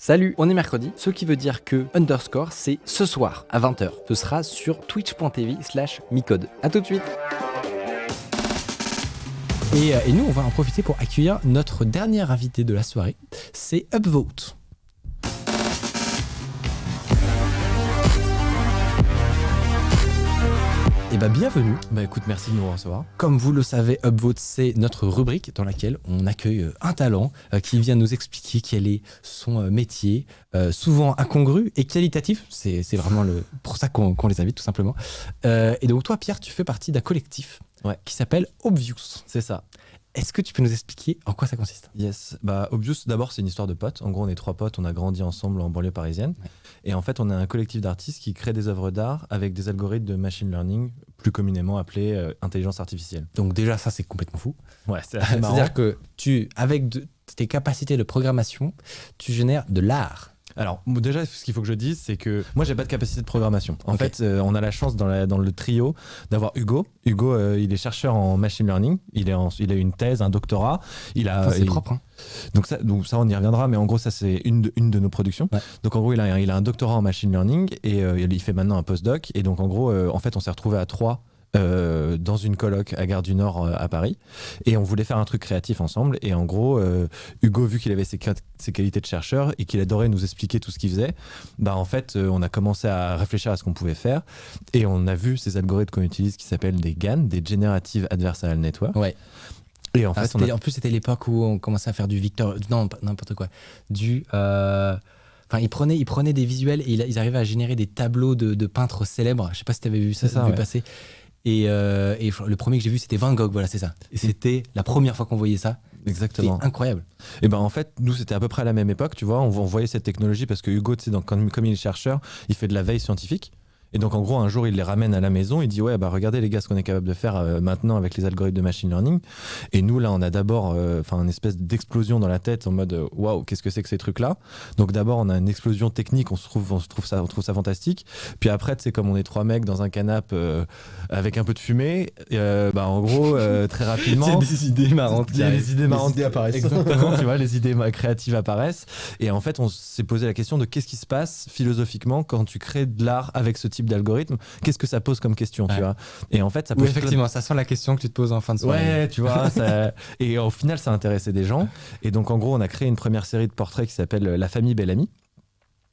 Salut, on est mercredi, ce qui veut dire que Underscore, c'est ce soir à 20h. Ce sera sur twitch.tv/micode. A tout de suite. Et nous, on va en profiter pour accueillir notre dernier invité de la soirée, c'est Upvote. Et bienvenue. Écoute, merci de nous recevoir. Comme vous le savez, Upvote, c'est notre rubrique dans laquelle on accueille un talent qui vient nous expliquer quel est son métier, souvent incongru et qualitatif. C'est vraiment pour ça qu'on les invite, tout simplement. Et donc toi, Pierre, tu fais partie d'un collectif qui s'appelle Obvious. C'est ça. Est-ce que tu peux nous expliquer en quoi ça consiste ? Yes. Obvious, d'abord, c'est une histoire de potes. En gros, on est 3 potes, on a grandi ensemble en banlieue parisienne. Ouais. Et en fait, on a un collectif d'artistes qui crée des œuvres d'art avec des algorithmes de machine learning, plus communément appelés intelligence artificielle. Donc déjà, ça, c'est complètement fou. Ouais, c'est assez marrant. C'est-à-dire que avec tes capacités de programmation, tu génères de l'art. Alors déjà, ce qu'il faut que je dise, c'est que moi, j'ai pas de capacité de programmation. En fait, on a la chance dans le trio d'avoir Hugo. Hugo, il est chercheur en machine learning. Il a une thèse, un doctorat. C'est propre. Hein. Donc ça, on y reviendra. Mais en gros, ça, c'est une de nos productions. Ouais. Donc en gros, il a un doctorat en machine learning et il fait maintenant un postdoc. Et donc en gros, en fait, on s'est retrouvés à 3. Dans une coloc à Gare du Nord à Paris, et on voulait faire un truc créatif ensemble. Et en gros, Hugo, vu qu'il avait ses qualités de chercheur et qu'il adorait nous expliquer tout ce qu'il faisait, en fait, on a commencé à réfléchir à ce qu'on pouvait faire, et on a vu ces algorithmes qu'on utilise qui s'appellent des GAN, des Generative Adversarial Network. Ouais. Et en fait, en plus, c'était l'époque où on commençait à faire du n'importe quoi, Enfin, ils prenaient des visuels et ils arrivaient à générer des tableaux de peintres célèbres. Je sais pas si tu avais vu ça passer. Et le premier que j'ai vu, c'était Van Gogh, voilà, c'est ça. Et c'était la première fois qu'on voyait ça. Exactement. C'était incroyable. Et en fait, nous, c'était à peu près à la même époque, tu vois. On voyait cette technologie parce que Hugo, tu sais, comme il est chercheur, il fait de la veille scientifique. Et donc, en gros, un jour, il les ramène à la maison. Il dit, regardez les gars, ce qu'on est capable de faire maintenant avec les algorithmes de machine learning. Et nous, là, on a d'abord une espèce d'explosion dans la tête en mode, waouh, qu'est-ce que c'est que ces trucs-là ? Donc, d'abord, on a une explosion technique. On trouve ça fantastique. Puis après, tu sais, comme on est 3 mecs dans un canapé avec un peu de fumée, en gros, très rapidement. C'est des idées marrantes. Les idées marrantes qui apparaissent. Exactement, tu vois, les idées créatives apparaissent. Et en fait, on s'est posé la question de qu'est-ce qui se passe philosophiquement quand tu crées de l'art avec ce type d'algorithme, qu'est-ce que ça pose comme question, tu vois. Et en fait, ça pose effectivement, ça sent la question que tu te poses en fin de soirée. Ouais, tu vois, et au final, ça a intéressé des gens. Et donc, en gros, on a créé une première série de portraits qui s'appelle La famille Bellamy.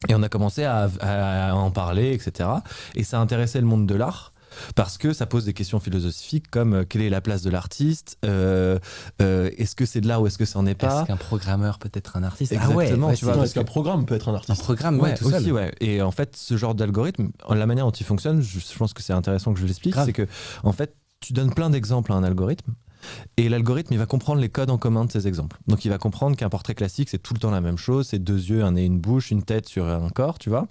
Et on a commencé à en parler, etc. Et ça a intéressé le monde de l'art. Parce que ça pose des questions philosophiques comme quelle est la place de l'artiste, est-ce que c'est de l'art ou est-ce que ça n'en est pas. Est-ce qu'un programmeur peut être un artiste ? Exactement, tu vois. Est-ce qu'un programme peut être un artiste ? Un programme, tout aussi, seul. Ouais. Et en fait, ce genre d'algorithme, la manière dont il fonctionne, je pense que c'est intéressant que je l'explique, c'est que en fait, tu donnes plein d'exemples à un algorithme. Et l'algorithme, il va comprendre les codes en commun de ces exemples. Donc, il va comprendre qu'un portrait classique, c'est tout le temps la même chose, c'est 2 yeux, un nez, une bouche, une tête sur un corps, tu vois.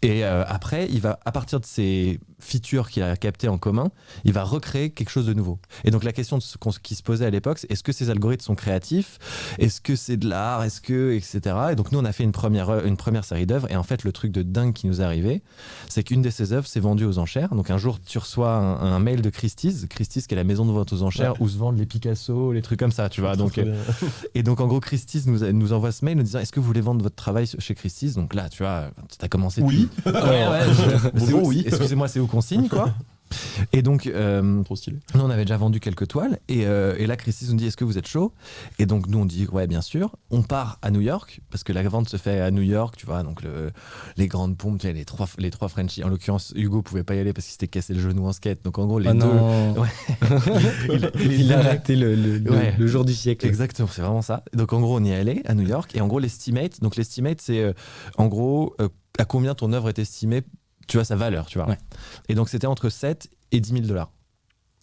Et après, il va, à partir de ces features qu'il a captées en commun, il va recréer quelque chose de nouveau. Et donc la question qui se posait à l'époque, c'est est-ce que ces algorithmes sont créatifs ? Est-ce que c'est de l'art ? Est-ce que, etc. Et donc nous, on a fait une première série d'œuvres. Et en fait, le truc de dingue qui nous est arrivé, c'est qu'une de ces œuvres s'est vendue aux enchères. Donc un jour, tu reçois un mail de Christie's, qui est la maison de vente aux enchères où se vendent les Picasso, les trucs comme ça, tu vois. Donc, et donc en gros, Christie's nous envoie ce mail nous disant est-ce que vous voulez vendre votre travail chez Christie's ? Donc là, tu vois, tu as commencé. Oui. Oui. Excusez-moi, c'est où qu'on signe, quoi. Et donc, trop stylé. Nous, on avait déjà vendu quelques toiles. Et là, Christie's nous dit est-ce que vous êtes chaud ? Et donc, nous, on dit ouais, bien sûr. On part à New York, parce que la vente se fait à New York, tu vois. Donc, les grandes pompes, tu vois, les trois Frenchies. En l'occurrence, Hugo pouvait pas y aller parce qu'il s'était cassé le genou en skate. Donc, en gros, les deux. Ouais. il a raté le jour du siècle. Exactement, c'est vraiment ça. Donc, en gros, on y est allé à New York. Et en gros, l'estimate, c'est en gros à combien ton œuvre est estimée, tu vois, sa valeur, tu vois. Ouais. Et donc, c'était entre 7 et 10 000 $.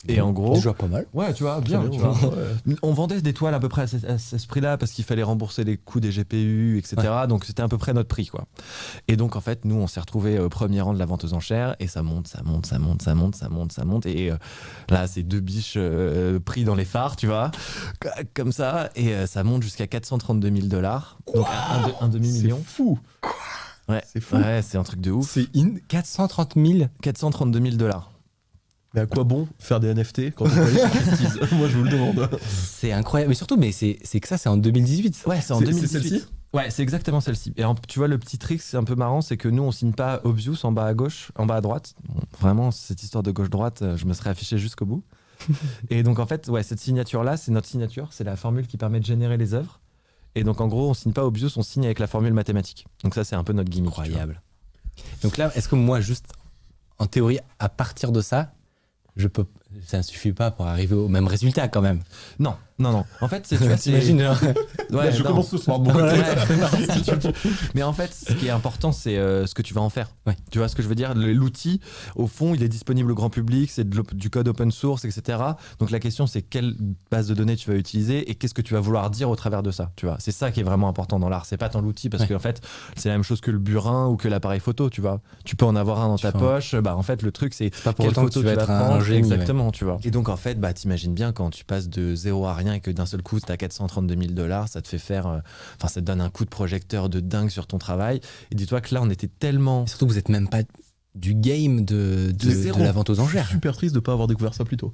Et en gros. Déjà pas mal. Ouais, tu vois, bien. Tu vois. Ouais. On vendait des toiles à peu près à ce prix-là parce qu'il fallait rembourser les coûts des GPU, etc. Ouais. Donc, c'était à peu près notre prix, quoi. Et donc, en fait, nous, on s'est retrouvés au premier rang de la vente aux enchères et ça monte. Et là, c'est 2 biches pris dans les phares, tu vois, comme ça. Et ça monte jusqu'à 432 000 $. Donc, un demi-million. C'est fou. Ouais, c'est fou. Ouais, c'est un truc de ouf. C'est 432 000 $. Mais à quoi bon faire des NFT quand on peut aller chez Christie's ? Moi, je vous le demande. C'est incroyable. Mais surtout, c'est que ça, c'est en 2018. Ouais, c'est en 2018. C'est celle-ci ? Ouais, c'est exactement celle-ci. Et tu vois, le petit trick, c'est un peu marrant, c'est que nous, on signe pas obvious en bas à gauche, en bas à droite. Bon, vraiment, cette histoire de gauche-droite, je me serais affiché jusqu'au bout. Et donc, en fait, ouais, cette signature-là, c'est notre signature, c'est la formule qui permet de générer les œuvres. Et donc, en gros, on signe pas obvious, on signe avec la formule mathématique. Donc ça, c'est un peu notre gimmick. Incroyable. Donc là, est-ce que moi, juste en théorie, à partir de ça, ça ne suffit pas pour arriver au même résultat quand même. Non. En fait, tu vois, t'imagines genre... Ouais, je commence ce soir. Mais en fait, ce qui est important, c'est ce que tu vas en faire. Ouais. Tu vois ce que je veux dire? L'outil, au fond, il est disponible au grand public, c'est du code open source, etc. Donc la question, c'est quelle base de données tu vas utiliser et qu'est-ce que tu vas vouloir dire au travers de ça. Tu vois, c'est ça qui est vraiment important dans l'art. C'est pas tant l'outil, parce qu'en fait, c'est la même chose que le burin ou que l'appareil photo. Tu vois, tu peux en avoir un dans ta poche. Bah en fait, le truc, c'est pas pour quelle autant photo que tu vas être un génie. Exactement, tu vois. Et donc en fait, bah t'imagines bien quand tu passes de zéro à rien et que d'un seul coup t'as 432 000 $, ça te fait faire, enfin ça te donne un coup de projecteur de dingue sur ton travail. Et dis-toi que là, on était tellement. Et surtout, vous êtes même pas du game de la vente aux enchères. Super triste de pas avoir découvert ça plus tôt.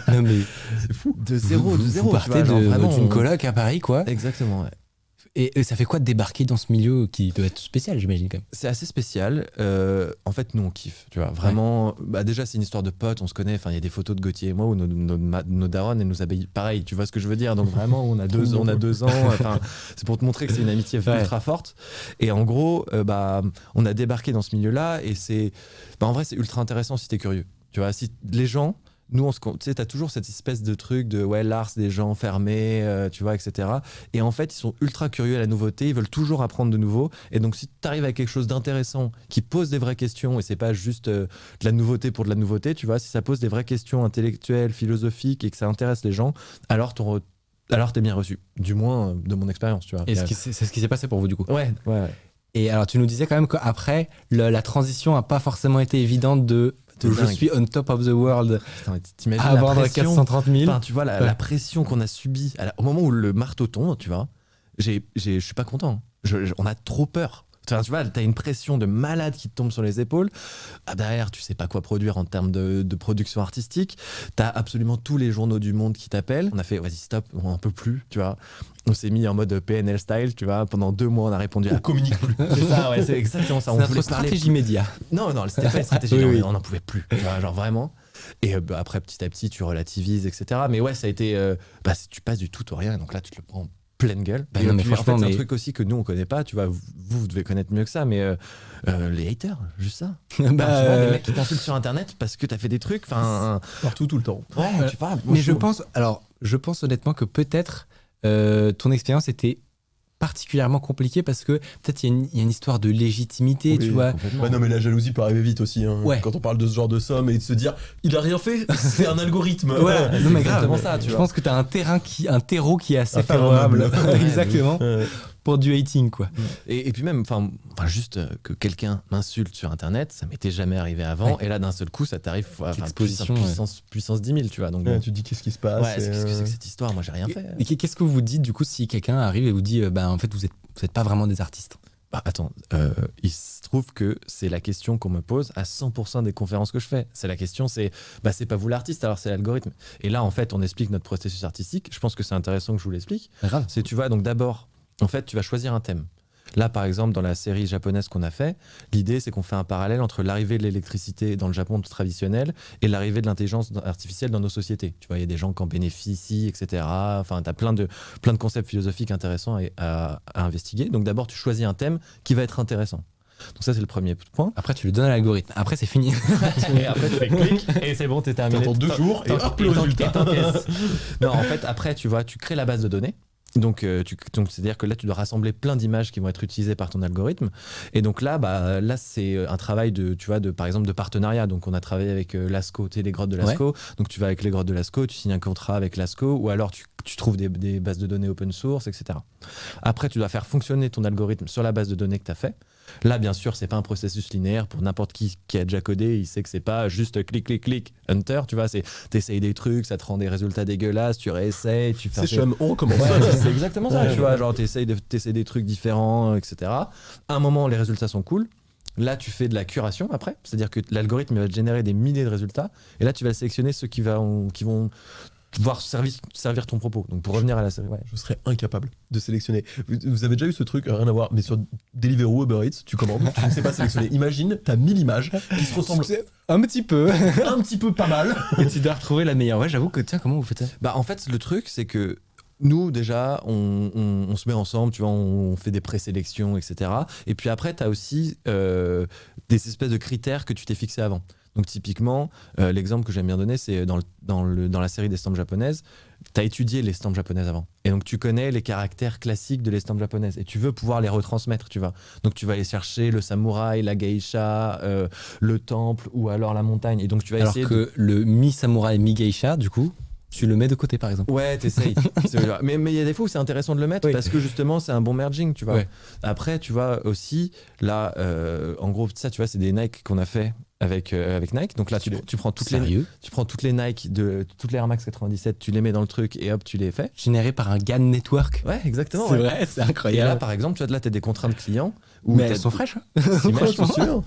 Non mais c'est fou. De zéro. Vous partez d'une coloc à Paris, quoi. Exactement, ouais. Et ça fait quoi de débarquer dans ce milieu qui doit être spécial, j'imagine, quand même? C'est assez spécial. En fait, nous, on kiffe. Tu vois, vraiment. Bah, déjà, c'est une histoire de potes, on se connaît. Enfin, il y a des photos de Gauthier et moi où nos darons, elles nous habillent pareil. Tu vois ce que je veux dire? Donc, vraiment, on a 2 ans. Enfin, c'est pour te montrer que c'est une amitié ultra forte. Et en gros, on a débarqué dans ce milieu-là et c'est. En vrai, c'est ultra intéressant si t'es curieux. Tu vois, si les gens. Nous, tu sais, t'as toujours cette espèce de truc de l'art, c'est des gens fermés, tu vois, etc. Et en fait, ils sont ultra curieux à la nouveauté, ils veulent toujours apprendre de nouveau. Et donc, si tu arrives à quelque chose d'intéressant, qui pose des vraies questions, et c'est pas juste de la nouveauté pour de la nouveauté, tu vois, si ça pose des vraies questions intellectuelles, philosophiques, et que ça intéresse les gens, alors t'es bien reçu. Du moins, de mon expérience, tu vois. Et c'est ce qui s'est passé pour vous, du coup? Ouais. Et alors, tu nous disais quand même qu'après, la transition n'a pas forcément été évidente de je suis on top of the world. Putain, à vendre 430 000. Enfin, tu vois, la pression qu'on a subie au moment où le marteau tombe, tu vois, je suis pas content. On a trop peur. Enfin, tu vois, t'as une pression de malade qui te tombe sur les épaules. Derrière, tu sais pas quoi produire en termes de production artistique. T'as absolument tous les journaux du monde qui t'appellent. On a fait, vas-y, stop, on en peut plus, tu vois. On s'est mis en mode PNL style, tu vois. Pendant 2 mois, on a répondu on communique plus. C'est ça, ouais, c'est exactement ça. C'est notre stratégie média. Non, c'était pas une stratégie. Oui. On n'en pouvait plus, tu vois, genre vraiment. Et après, petit à petit, tu relativises, etc. Mais ouais, ça a été. Tu passes du tout au rien. Donc là, tu te le prends pleine gueule. Non, mais franchement, en fait, c'est un truc aussi que nous on connaît pas, tu vois, vous devez connaître mieux que ça, mais les haters, juste ça. Tu vois, des mecs qui t'insultent sur internet parce que t'as fait des trucs, enfin partout, tout le temps. Ouais, tu vois. Mais je pense honnêtement que peut-être ton expérience était particulièrement compliquée parce que peut-être il y a une histoire de légitimité, tu vois. Bah non, mais la jalousie peut arriver vite aussi, hein, quand on parle de ce genre de somme et de se dire il a rien fait, c'est un algorithme. Voilà, non, mais exactement ça, tu vois. Je pense que tu as un terreau qui est assez favorable. Exactement. Pour du hating, quoi. Et puis même, enfin juste que quelqu'un m'insulte sur internet, ça m'était jamais arrivé avant, et là d'un seul coup ça t'arrive puissance 10 000, tu vois. Donc tu te dis qu'est-ce qui se passe, qu'est-ce que c'est que cette histoire, moi j'ai rien fait. Et qu'est-ce que vous dites du coup si quelqu'un arrive et vous dit en fait vous êtes pas vraiment des artistes? Attends, il se trouve que c'est la question qu'on me pose à 100% des conférences que je fais. C'est la question, c'est pas vous l'artiste, alors c'est l'algorithme. Et là en fait on explique notre processus artistique. Je pense que c'est intéressant que je vous l'explique. C'est, tu vois, donc d'abord en fait tu vas choisir un thème. Là, par exemple, dans la série japonaise qu'on a fait, l'idée, c'est qu'on fait un parallèle entre l'arrivée de l'électricité dans le Japon traditionnel et l'arrivée de l'intelligence artificielle dans nos sociétés. Tu vois, il y a des gens qui en bénéficient, etc. Enfin, tu as plein de concepts philosophiques intéressants à investiguer. Donc d'abord, tu choisis un thème qui va être intéressant. Donc ça, c'est le premier point. Après, tu le donnes à l'algorithme. Après, c'est fini. Et après, tu fais clic et c'est bon, t'es terminé. T'attends 2 jours et hop, le résultat. Non, en fait, après, tu vois, tu crées la base de données. Donc, c'est-à-dire que là, tu dois rassembler plein d'images qui vont être utilisées par ton algorithme. Et donc là, c'est un travail par exemple, de partenariat. Donc, on a travaillé avec Lascaux, tu sais, les grottes de Lascaux. Ouais. Donc, tu vas avec les grottes de Lascaux, tu signes un contrat avec Lascaux, ou alors tu trouves des bases de données open source, etc. Après, tu dois faire fonctionner ton algorithme sur la base de données que tu as fait. Là, bien sûr, c'est pas un processus linéaire. Pour n'importe qui a déjà codé, il sait que c'est pas juste clic, enter, tu vois, c'est t'essayes des trucs, ça te rend des résultats dégueulasses, tu réessayes, tu fais... C'est chum, on recommence. C'est exactement ça, tu vois, genre t'essayes des trucs différents, etc. À un moment, les résultats sont cool. Là, tu fais de la curation après, c'est-à-dire que l'algorithme va te générer des milliers de résultats, et là, tu vas sélectionner ceux qui vont pouvoir servir ton propos. Donc pour revenir à la série, je serais incapable de sélectionner. Vous avez déjà eu ce truc, rien à voir, mais sur Deliveroo, Uber Eats, tu commandes, tu ne sais pas sélectionner. Imagine, t'as 1000 images qui se ressemblent un petit peu pas mal. Et tu dois retrouver la meilleure. Ouais, j'avoue que tiens, comment vous faites ça? Bah en fait, le truc, c'est que nous, déjà, on se met ensemble, tu vois, on fait des présélections, etc. Et puis après, tu as aussi des espèces de critères que tu t'es fixé avant. Donc typiquement, l'exemple que j'aime bien donner, c'est dans la série d'estampes japonaises, tu as étudié l'estampe japonaise avant. Et donc tu connais les caractères classiques de l'estampe japonaise. Et tu veux pouvoir les retransmettre, tu vois. Donc tu vas aller chercher le samouraï, la geisha, le temple ou alors la montagne. Et donc tu vas alors essayer que le mi-samouraï, mi-geisha, du coup, tu le mets de côté, par exemple. Ouais, t'essayes. mais il y a des fois où c'est intéressant de le mettre parce que justement, c'est un bon merging, tu vois. Ouais. Après, tu vois aussi, là, en gros, ça, tu vois, c'est des Nike qu'on a fait avec Nike. Donc là, tu prends toutes les Nike de toutes les Air Max 97, tu les mets dans le truc et hop, tu les fais. Généré par un GAN network. Ouais, exactement. C'est vrai, c'est incroyable. Et là, par exemple, tu vois, là, t'as des contraintes clients. Mais elles sont fraîches. Si, moi, je suis sûr.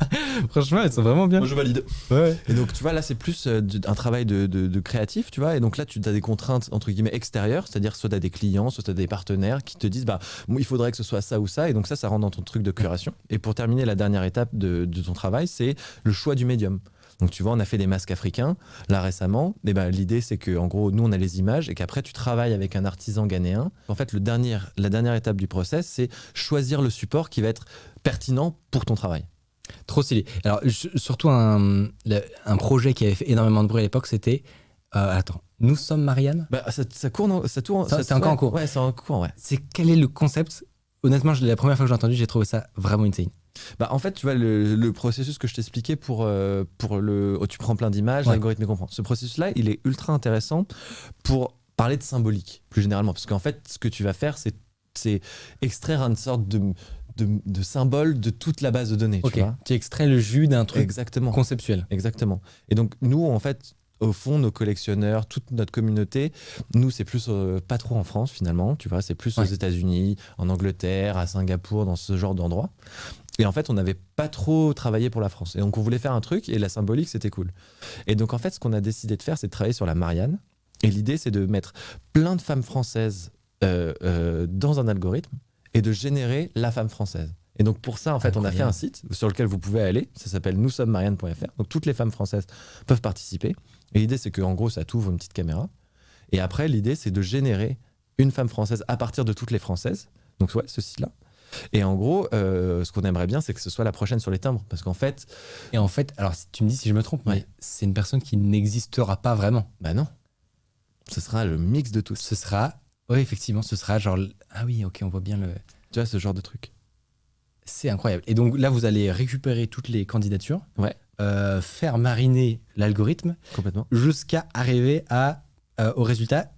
Franchement, elles sont vraiment bien. Moi, je valide. Ouais. Et donc, tu vois, là, c'est plus un travail de créatif, tu vois. Et donc là, tu as des contraintes, entre guillemets, extérieures, c'est-à-dire soit tu as des clients, soit tu as des partenaires qui te disent, bah, il faudrait que ce soit ça ou ça. Et donc, ça rentre dans ton truc de curation. Et pour terminer, la dernière étape de ton travail, c'est le choix du médium. Donc tu vois, on a fait des masques africains là récemment. Et ben, l'idée c'est que en gros, nous on a les images et qu'après tu travailles avec un artisan ghanéen. En fait, la dernière étape du process, c'est choisir le support qui va être pertinent pour ton travail. Trop stylé. Alors surtout un projet qui avait fait énormément de bruit à l'époque, c'était attends, Nous sommes Marianne. Bah ça tourne. C'est encore en cours. Ouais, c'est en cours. Ouais. C'est quel est le concept? Honnêtement, la première fois que j'ai entendu, j'ai trouvé ça vraiment insane. Bah, en fait, tu vois, le processus que je t'expliquais tu prends plein d'images, l'algorithme comprend. Ce processus-là, il est ultra intéressant pour parler de symbolique, plus généralement. Parce qu'en fait, ce que tu vas faire, c'est extraire une sorte de symbole de toute la base de données. Okay. Tu extrais le jus d'un truc Exactement. Conceptuel. Exactement. Et donc, nous, en fait, au fond, nos collectionneurs, toute notre communauté, nous, c'est plus pas trop en France, finalement. Tu vois, c'est plus aux États-Unis, en Angleterre, à Singapour, dans ce genre d'endroits. Et en fait, on n'avait pas trop travaillé pour la France. Et donc, on voulait faire un truc et la symbolique, c'était cool. Et donc, en fait, ce qu'on a décidé de faire, c'est de travailler sur la Marianne. Et l'idée, c'est de mettre plein de femmes françaises dans un algorithme et de générer la femme française. Et donc, pour ça, en fait, on a fait un site sur lequel vous pouvez aller. Ça s'appelle noussommes-marianne.fr. Donc, toutes les femmes françaises peuvent participer. Et l'idée, c'est qu'en gros, ça t'ouvre une petite caméra. Et après, l'idée, c'est de générer une femme française à partir de toutes les françaises. Donc, ouais, ce site-là. Et en gros, ce qu'on aimerait bien, c'est que ce soit la prochaine sur les timbres. Parce qu'en fait... Et en fait, alors tu me dis si je me trompe, mais c'est une personne qui n'existera pas vraiment. Bah non. Ce sera le mix de tous. Ce sera... Oui, effectivement, ce sera genre... Ah oui, ok, on voit bien le... Tu vois, ce genre de truc. C'est incroyable. Et donc là, vous allez récupérer toutes les candidatures, faire mariner l'algorithme complètement jusqu'à arriver au résultat.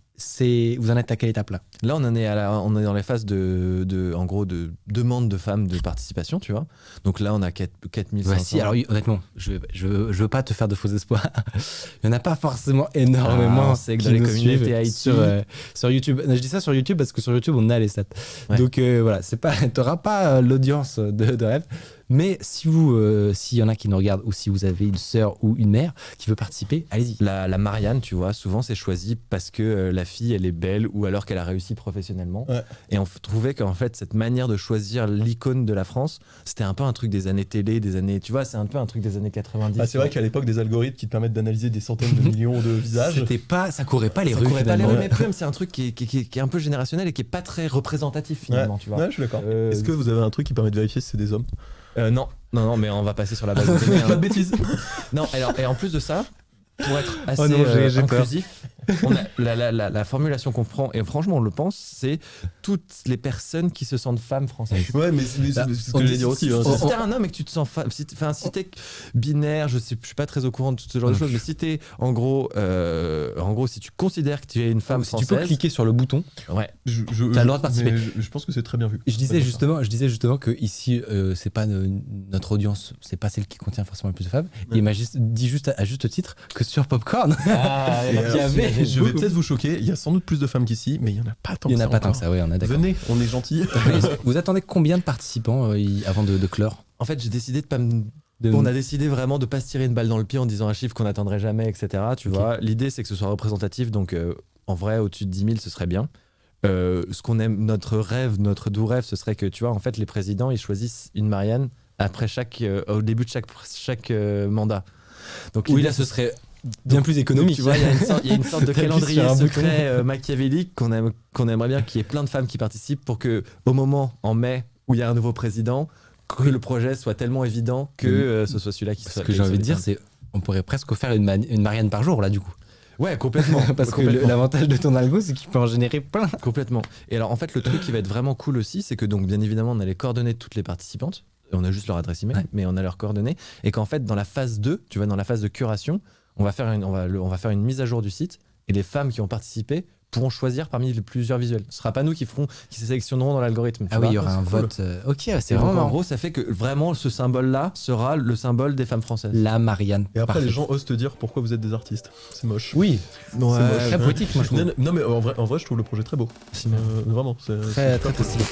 Vous en êtes à quelle étape là? Là, on est dans les phases en gros, de demande de femmes de participation, tu vois. Donc là, on a 4500. Si, alors oui, honnêtement, je veux pas te faire de faux espoirs. Il n'y en a pas forcément énormément. C'est que dans les communautés IT. Sur YouTube. Je dis ça sur YouTube parce que sur YouTube, on a les stats. Ouais. Donc voilà, t'auras pas l'audience de rêve. Mais s'il y en a qui nous regardent ou si vous avez une sœur ou une mère qui veut participer, allez-y. La Marianne, tu vois, souvent c'est choisi parce que la fille, elle est belle ou alors qu'elle a réussi professionnellement. Ouais. Et on trouvait qu'en fait, cette manière de choisir l'icône de la France, c'était un peu un truc des années télé, tu vois, c'est un peu un truc des années 90. Ah, c'est vrai qu'à l'époque, des algorithmes qui te permettent d'analyser des centaines de millions de visages. Ça courait pas les rues. Mais même c'est un truc qui est un peu générationnel et qui est pas très représentatif finalement, tu vois. Ouais, je suis d'accord. Est-ce que vous avez un truc qui permet de vérifier si c'est des hommes? Non, mais on va passer sur la base de données. Pas de bêtises. Non, alors, et en plus de ça, pour être assez inclusif, on a la formulation qu'on prend, et franchement, on le pense, c'est toutes les personnes qui se sentent femmes françaises. Ouais, mais c'est ce que j'allais dire aussi. Si t'es un homme et que tu te sens femme, si t'es binaire, je suis pas très au courant de tout ce genre de choses, mais si t'es, en gros, si tu considères que tu es une femme française. Tu peux cliquer sur le bouton. Ouais. T'as le droit de participer. Je pense que c'est très bien vu. Je disais justement que ici, c'est pas notre audience, c'est pas celle qui contient forcément le plus de femmes. Ouais. Il m'a dit juste à juste titre que sur Popcorn, je vais peut-être vous choquer, il y a sans doute plus de femmes qu'ici, mais il n'y en a pas tant que ça. Il n'y en a pas tant que ça, oui, on est d'accord. Venez, on est gentils. Vous attendez combien de participants avant de clore? En fait, j'ai décidé de pas me On a décidé vraiment de pas se tirer une balle dans le pied en disant un chiffre qu'on n'atteindrait jamais, etc. Tu vois, l'idée c'est que ce soit représentatif, donc en vrai, au-dessus de 10 000, ce serait bien. Ce qu'on aime, notre rêve, notre doux rêve, ce serait que, tu vois, en fait, les présidents, ils choisissent une Marianne après au début de chaque mandat. Donc oui, là, ce serait bien plus économique. Donc, tu vois, il y a une sorte de calendrier secret machiavélique qu'on aimerait bien qu'il y ait plein de femmes qui participent pour que, au moment, en mai, où il y a un nouveau président, que le projet soit tellement évident que ce soit celui-là qui soit. Ce que j'ai envie de dire, c'est on pourrait presque faire une Marianne par jour, là, du coup. Ouais, complètement. Parce que l'avantage de ton algo, c'est qu'il peut en générer plein. Complètement. Et alors, en fait, le truc qui va être vraiment cool aussi, c'est que, donc, bien évidemment, on a les coordonnées de toutes les participantes. On a juste leur adresse email, mais on a leurs coordonnées. Et qu'en fait, dans la phase 2, tu vois, dans la phase de curation, on va faire une mise à jour du site. Et les femmes qui ont participé pourront choisir parmi les plusieurs visuels. Ce sera pas nous qui se sélectionneront dans l'algorithme. Ah oui, il y aura un vote. Ok, c'est vraiment. En gros, ça fait que vraiment ce symbole-là sera le symbole des femmes françaises. La Marianne. Et après, Parfait. les gens osent te dire pourquoi vous êtes des artistes. C'est moche. Oui, C'est moche. très poétique, moi je trouve. Non, mais en vrai, je trouve le projet très beau. Vraiment, c'est Très super cool. stylé.